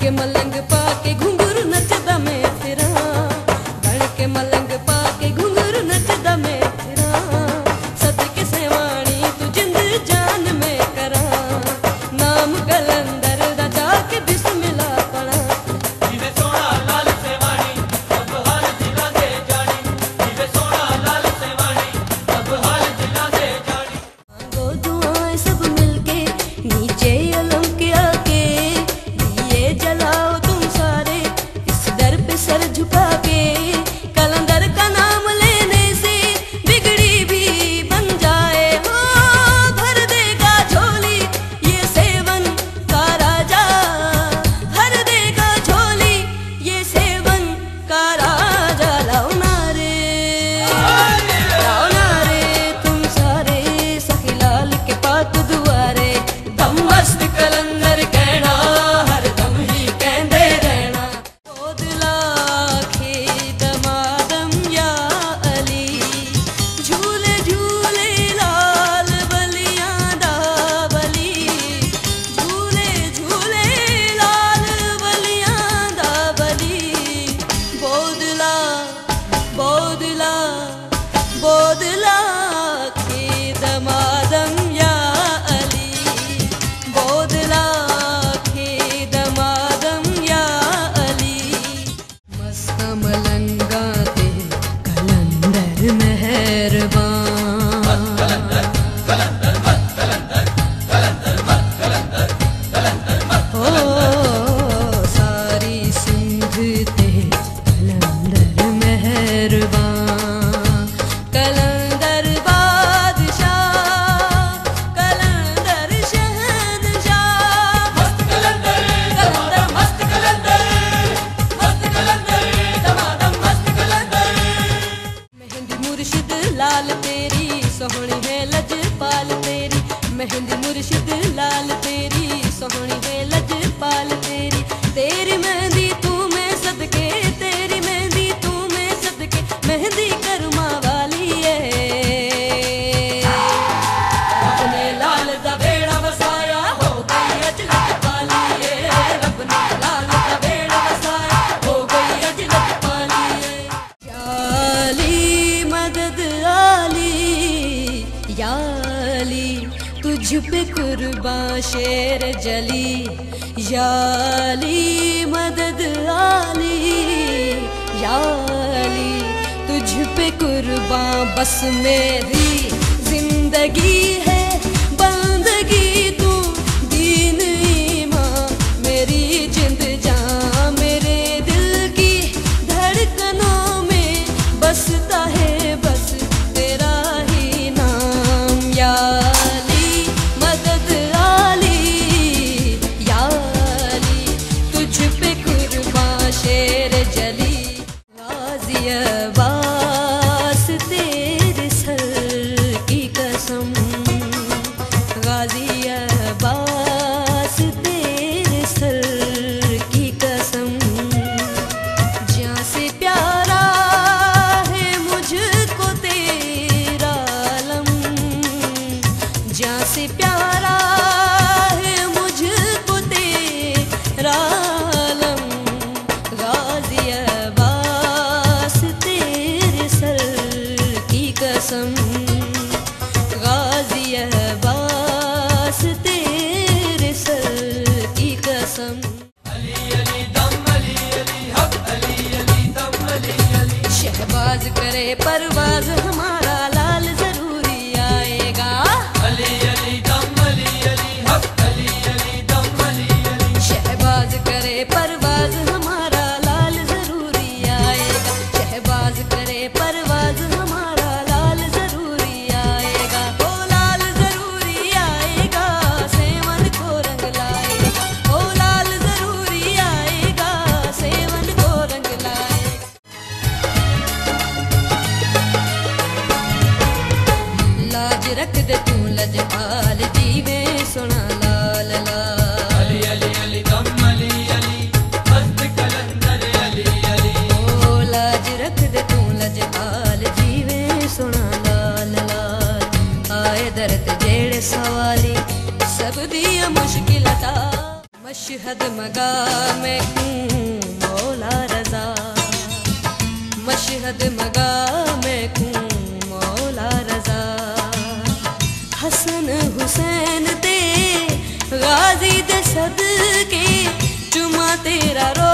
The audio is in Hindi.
के मलंग पाके घुंघरू नचदा मैं फिरा, बन के मलंग पाके घुंघरू नचदा मैं फिरा, सदके सेवाणी तू जिंद जान में करा, नाम कलंदर दा जाके बिस्मिल्लाह पढ़ा। जीवे सोना लाल सेवाणी अब हाल जिला दे जानी, जीवे सोना लाल सेवाणी अब हाल जिला दे जानी। वो दुआएं सब मिलके नीचे अलम के आके दिए जलाओ तुम सारे इस दर पे सर झुका के, कलंदर का नाम लेने से बिगड़ी भी बन जाए हो, भर देगा झोली ये सेवन का राजा, भर देगा झोली ये सेवन का राजा। लाओ नारे तुम सारे सखी लाल के पाक दुआरे, दम मस्त कलंदर कहना हर दम ही कहते रहना। बोदला खे दमादम या अली, झूले झूले लाल बलियां दा बली, झूले झूले लाल बलियां दा बली। बोदला बोदला बोदला खे दमादम या अली, बोदला खे दमादम या अली। मस्त मलंगा ते कलंदर मेहरबान, ओ सारी सिंध ते कलंदर मेहरबान, कलंदर बादशाह, कलंदर शहंशाह। मस्त कलंदर दमादम मस्त कलंदर, मस्त कलंदर दमादम मस्त कलंदर। मेहंदी मुर्शिद लाल तेरी सोहनी है लजपाल तेरी, मेहंदी मुर्शिद लाल तेरी सोहनी है लजपाल तेरी, तेरी मेहंदी तू में सदके, तेरी मेहंदी तू में सदके, मेहंदी करमा वाली है। रब ने लाल दा बेड़ा वसाया हो गई अजलत वाली है, रब ने लाल दा बेड़ा वसाया हो गई अजलत वाली है। याली मदद आली याली तुझ पे कुर्बान शेर जली, याली मदद आली याली तुझ पे कुर्बान, बस मेरी जिंदगी है बंदगी तू दीन ईमान, मेरी जिंद जान मेरे दिल की धड़कनों में बसता है बस तेरा ही नाम। या अली मदद आली याली तुझ पे कुर्बान शेर जली, गाज़ी अब्बास तेरे सर की कसम, गाज़ी अब्बास तेरे सर की कसम, जहाँ से प्यारा है मुझको तेरा आलम, जहाँ से प्यारा है मुझको तेरा आलम, गाज़ी अब्बास तेरे सर की कसम, गाज़ी अब्बास तेरे सर की कसम। अली अली दम अली अली हक अली अली दम अली अली। शहबाज करे परवाज हमारा लाल जरूरी आएगा, अली अली दम अली अली हक अली अली दम अली अली। शहबाज करे परवाज हमारा लाल जरूरी आएगा, शहबाज करे परवाज हमारा लाल जरूरी आएगा, ओ लाल जरूरी आएगा सेवन को रंग लाएगा, ओ लाल जरूरी आएगा सेवन को रंग लाएगा। लाज रख दे तू लजपाल जीवे सोना लाल लाल, अली अली अली दम अली अली मस्त कलंदर अली अली। ओ लाज रख दे तू लजपाल जीवे सोना लाल लाल, आए दर्द जेड़े सवाली सब दिया मुश्किल था। मशहद मगा मैं मौला रजा, मशहद मगा मैं मौला रजा। हसन हुसैन ते गाजी दे सदके चुमा तेरा रो